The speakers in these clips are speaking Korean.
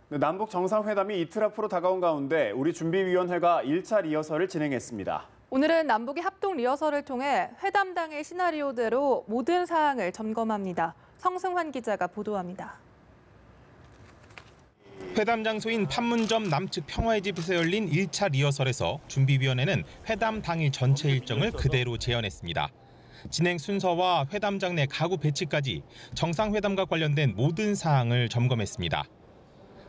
남북 정상회담이 이틀 앞으로 다가온 가운데 우리 준비위원회가 1차 리허설을 진행했습니다. 오늘은 남북이 합동 리허설을 통해 회담당의 시나리오대로 모든 사항을 점검합니다. 성승환 기자가 보도합니다. 회담 장소인 판문점 남측 평화의 집에서 열린 1차 리허설에서 준비위원회는 회담 당일 전체 일정을 그대로 재현했습니다. 진행 순서와 회담장 내 가구 배치까지 정상회담과 관련된 모든 사항을 점검했습니다.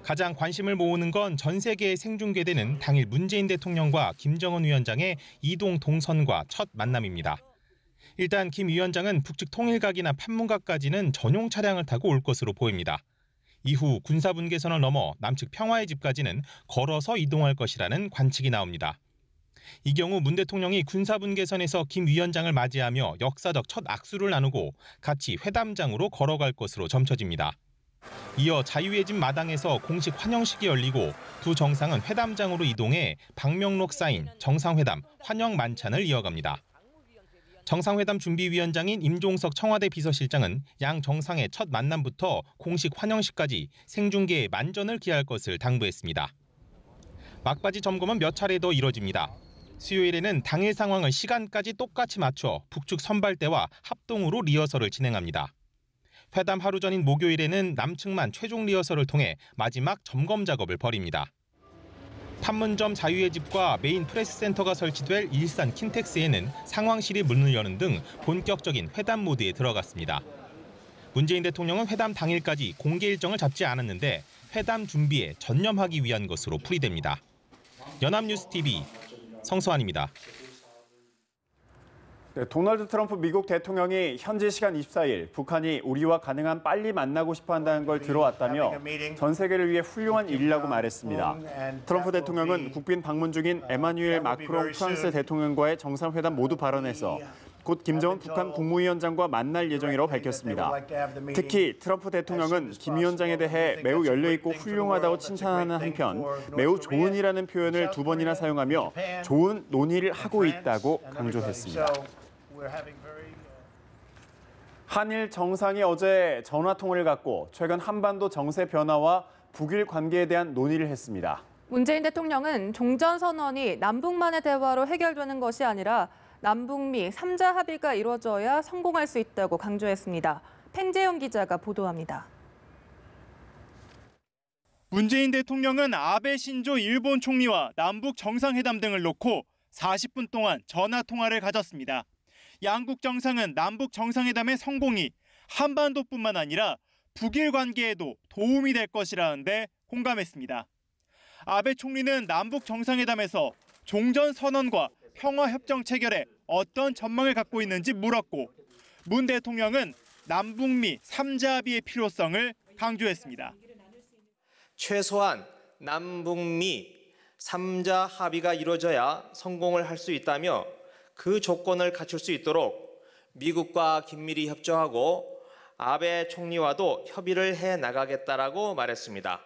가장 관심을 모으는 건 전 세계에 생중계되는 당일 문재인 대통령과 김정은 위원장의 이동 동선과 첫 만남입니다. 일단 김 위원장은 북측 통일각이나 판문각까지는 전용 차량을 타고 올 것으로 보입니다. 이후 군사분계선을 넘어 남측 평화의 집까지는 걸어서 이동할 것이라는 관측이 나옵니다. 이 경우 문 대통령이 군사분계선에서 김 위원장을 맞이하며 역사적 첫 악수를 나누고 같이 회담장으로 걸어갈 것으로 점쳐집니다. 이어 자유의 집 마당에서 공식 환영식이 열리고 두 정상은 회담장으로 이동해 방명록 쌓인 정상회담 환영 만찬을 이어갑니다. 정상회담 준비위원장인 임종석 청와대 비서실장은 양 정상의 첫 만남부터 공식 환영식까지 생중계에 만전을 기할 것을 당부했습니다. 막바지 점검은 몇 차례 더 이뤄집니다. 수요일에는 당일 상황을 시간까지 똑같이 맞춰 북측 선발대와 합동으로 리허설을 진행합니다. 회담 하루 전인 목요일에는 남측만 최종 리허설을 통해 마지막 점검 작업을 벌입니다. 판문점 자유의 집과 메인 프레스센터가 설치될 일산 킨텍스에는 상황실이 문을 여는 등 본격적인 회담 모드에 들어갔습니다. 문재인 대통령은 회담 당일까지 공개 일정을 잡지 않았는데 회담 준비에 전념하기 위한 것으로 풀이됩니다. 연합뉴스TV 성수환입니다. 도널드 트럼프 미국 대통령이 현지 시간 24일 북한이 우리와 가능한 빨리 만나고 싶어 한다는 걸 들어왔다며 전 세계를 위해 훌륭한 일이라고 말했습니다. 트럼프 대통령은 국빈 방문 중인 에마뉴엘 마크롱 프랑스 대통령과의 정상회담 모두 발언에서 곧 김정은 북한 국무위원장과 만날 예정이라고 밝혔습니다. 특히 트럼프 대통령은 김 위원장에 대해 매우 열려있고 훌륭하다고 칭찬하는 한편 매우 좋은이라는 표현을 2번이나 사용하며 좋은 논의를 하고 있다고 강조했습니다. 한일 정상이 어제 전화통화를 갖고 최근 한반도 정세 변화와 북일 관계에 대한 논의를 했습니다. 문재인 대통령은 종전선언이 남북만의 대화로 해결되는 것이 아니라 남북미 3자 합의가 이루어져야 성공할 수 있다고 강조했습니다. 팽재용 기자가 보도합니다. 문재인 대통령은 아베 신조 일본 총리와 남북 정상회담 등을 놓고 40분 동안 전화통화를 가졌습니다. 양국 정상은 남북 정상회담의 성공이 한반도뿐만 아니라 북일 관계에도 도움이 될 것이라는데 공감했습니다. 아베 총리는 남북 정상회담에서 종전선언과 평화협정 체결에 어떤 전망을 갖고 있는지 물었고 문 대통령은 남북미 3자 합의의 필요성을 강조했습니다. 최소한 남북미 3자 합의가 이루어져야 성공을 할 수 있다며 그 조건을 갖출 수 있도록 미국과 긴밀히 협조하고 아베 총리와도 협의를 해 나가겠다라고 말했습니다.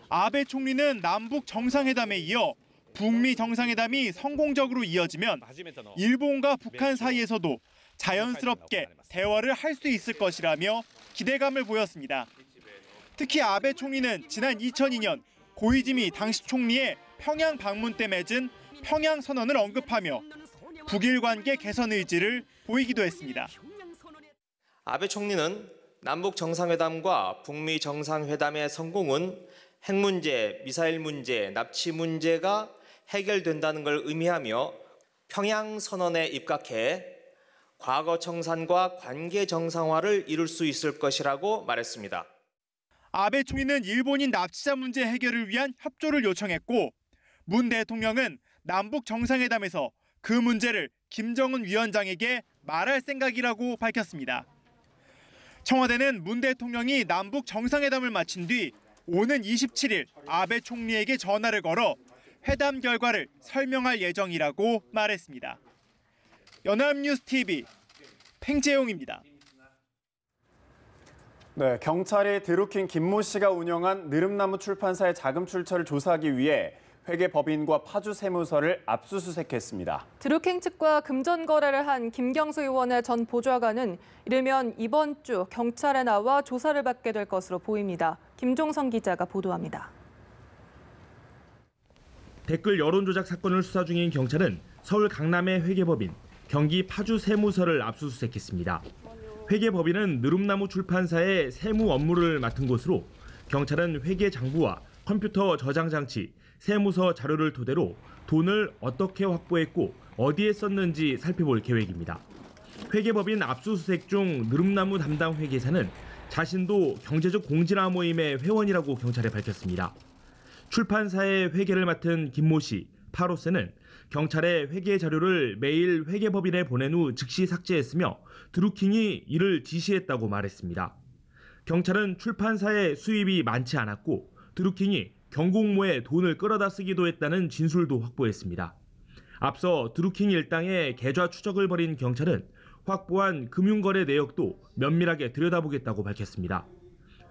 아베 총리는 남북 정상회담에 이어 북미 정상회담이 성공적으로 이어지면 일본과 북한 사이에서도 자연스럽게 대화를 할 수 있을 것이라며 기대감을 보였습니다. 특히 아베 총리는 지난 2002년 고이즈미 당시 총리의 평양 방문 때 맺은 평양 선언을 언급하며 북일 관계 개선 의지를 보이기도 했습니다. 아베 총리는 남북 정상회담과 북미 정상회담의 성공은 핵 문제, 미사일 문제, 납치 문제가 해결된다는 걸 의미하며 평양 선언에 입각해 과거 청산과 관계 정상화를 이룰 수 있을 것이라고 말했습니다. 아베 총리는 일본인 납치자 문제 해결을 위한 협조를 요청했고 문 대통령은 남북 정상회담에서 그 문제를 김정은 위원장에게 말할 생각이라고 밝혔습니다. 청와대는 문 대통령이 남북 정상회담을 마친 뒤 오는 27일 아베 총리에게 전화를 걸어 회담 결과를 설명할 예정이라고 말했습니다. 연합뉴스TV 팽재용입니다. 네, 경찰이 드루킹 김모 씨가 운영한 느릅나무 출판사의 자금 출처를 조사하기 위해 회계법인과 파주 세무서를 압수수색했습니다. 드루킹 측과 금전 거래를 한 김경수 의원의 전 보좌관은 이르면 이번 주 경찰에 나와 조사를 받게 될 것으로 보입니다. 김종성 기자가 보도합니다. 댓글 여론조작 사건을 수사 중인 경찰은 서울 강남의 회계법인, 경기 파주 세무서를 압수수색했습니다. 회계법인은 느릅나무 출판사의 세무 업무를 맡은 곳으로 경찰은 회계장부와 컴퓨터 저장 장치, 세무서 자료를 토대로 돈을 어떻게 확보했고 어디에 썼는지 살펴볼 계획입니다. 회계법인 압수수색 중 느릅나무 담당 회계사는 자신도 경제적 공진화 모임의 회원이라고 경찰에 밝혔습니다. 출판사의 회계를 맡은 김모 씨, 파로세는 경찰에 회계 자료를 매일 회계법인에 보낸 후 즉시 삭제했으며 드루킹이 이를 지시했다고 말했습니다. 경찰은 출판사의 수입이 많지 않았고 드루킹이 경공모에 돈을 끌어다 쓰기도 했다는 진술도 확보했습니다. 앞서 드루킹 일당의 계좌 추적을 벌인 경찰은 확보한 금융거래 내역도 면밀하게 들여다보겠다고 밝혔습니다.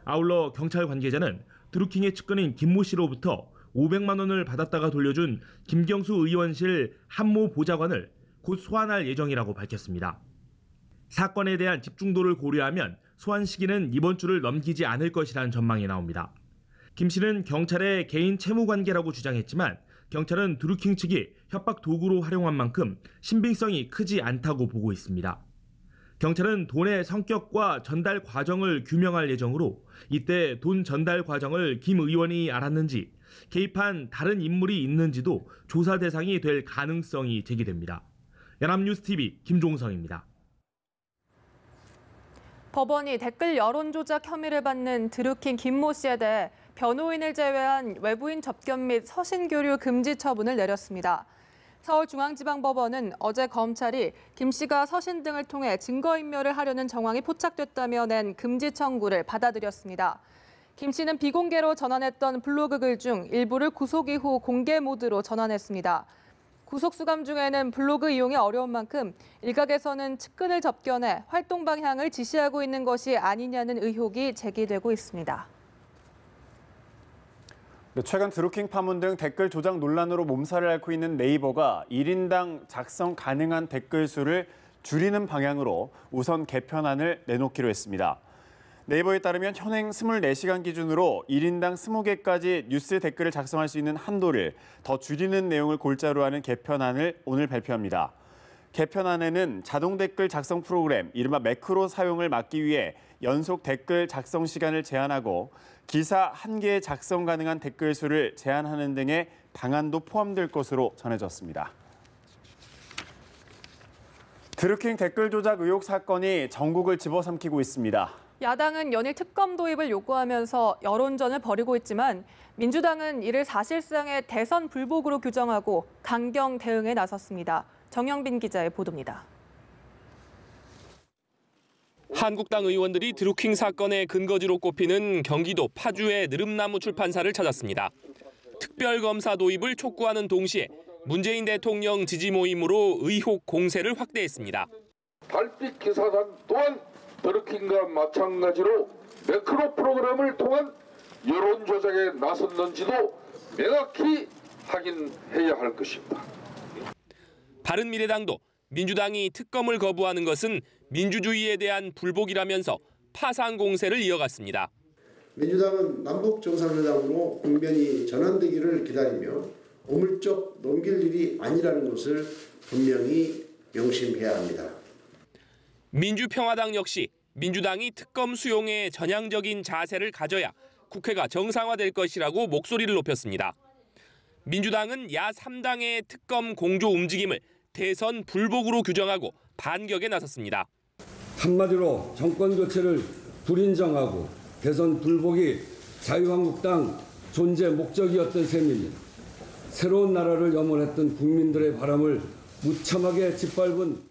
아울러 경찰 관계자는 드루킹의 측근인 김모 씨로부터 500만 원을 받았다가 돌려준 김경수 의원실 한모 보좌관을 곧 소환할 예정이라고 밝혔습니다. 사건에 대한 집중도를 고려하면 소환 시기는 이번 주를 넘기지 않을 것이라는 전망이 나옵니다. 김 씨는 경찰의 개인 채무 관계라고 주장했지만 경찰은 드루킹 측이 협박 도구로 활용한 만큼 신빙성이 크지 않다고 보고 있습니다. 경찰은 돈의 성격과 전달 과정을 규명할 예정으로 이때 돈 전달 과정을 김 의원이 알았는지 개입한 다른 인물이 있는지도 조사 대상이 될 가능성이 제기됩니다. 연합뉴스TV 김종성입니다. 법원이 댓글 여론조작 혐의를 받는 드루킹 김모 씨에 대해 변호인을 제외한 외부인 접견 및 서신 교류 금지 처분을 내렸습니다. 서울중앙지방법원은 어제 검찰이 김 씨가 서신 등을 통해 증거인멸을 하려는 정황이 포착됐다며 낸 금지 청구를 받아들였습니다. 김 씨는 비공개로 전환했던 블로그 글 중 일부를 구속 이후 공개 모드로 전환했습니다. 구속 수감 중에는 블로그 이용이 어려운 만큼 일각에서는 측근을 접견해 활동 방향을 지시하고 있는 것이 아니냐는 의혹이 제기되고 있습니다. 최근 드루킹 파문 등 댓글 조작 논란으로 몸살을 앓고 있는 네이버가 1인당 작성 가능한 댓글 수를 줄이는 방향으로 우선 개편안을 내놓기로 했습니다. 네이버에 따르면 현행 24시간 기준으로 1인당 20개까지 뉴스 댓글을 작성할 수 있는 한도를 더 줄이는 내용을 골자로 하는 개편안을 오늘 발표합니다. 개편안에는 자동 댓글 작성 프로그램, 이른바 매크로 사용을 막기 위해 연속 댓글 작성 시간을 제한하고 기사 1개에 작성 가능한 댓글 수를 제한하는 등의 방안도 포함될 것으로 전해졌습니다. 드루킹 댓글 조작 의혹 사건이 전국을 집어삼키고 있습니다. 야당은 연일 특검 도입을 요구하면서 여론전을 벌이고 있지만 민주당은 이를 사실상의 대선 불복으로 규정하고 강경 대응에 나섰습니다. 정영빈 기자의 보도입니다. 한국당 의원들이 드루킹 사건의 근거지로 꼽히는 경기도 파주의 느릅나무 출판사를 찾았습니다. 특별검사 도입을 촉구하는 동시에 문재인 대통령 지지 모임으로 의혹 공세를 확대했습니다. 달빛 기사단 또한 드루킹과 마찬가지로 매크로 프로그램을 통한 여론 조작에 나섰는지도 명확히 확인해야 할 것입니다. 바른미래당도 민주당이 특검을 거부하는 것은 민주주의에 대한 불복이라면서 파상 공세를 이어갔습니다. 민주당은 남북정상회담으로 국면이 전환되기를 기다리며 오물쩍 넘길 일이 아니라는 것을 분명히 명심해야 합니다. 민주평화당 역시 민주당이 특검 수용에 전향적인 자세를 가져야 국회가 정상화될 것이라고 목소리를 높였습니다. 민주당은 야 3당의 특검 공조 움직임을 대선 불복으로 규정하고 반격에 나섰습니다. 한마디로 정권 교체를 불인정하고 대선 불복이 자유한국당 존재 목적이었던 셈입니다. 새로운 나라를 염원했던 국민들의 바람을 무참하게 짓밟은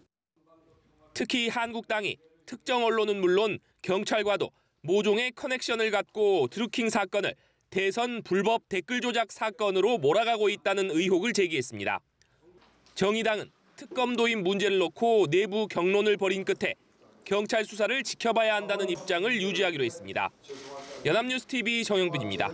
특히 한국당이 특정 언론은 물론 경찰과도 모종의 커넥션을 갖고 드루킹 사건을 대선 불법 댓글 조작 사건으로 몰아가고 있다는 의혹을 제기했습니다. 정의당은 특검 도입 문제를 놓고 내부 격론을 벌인 끝에 경찰 수사를 지켜봐야 한다는 입장을 유지하기로 했습니다. 연합뉴스TV 정영빈입니다.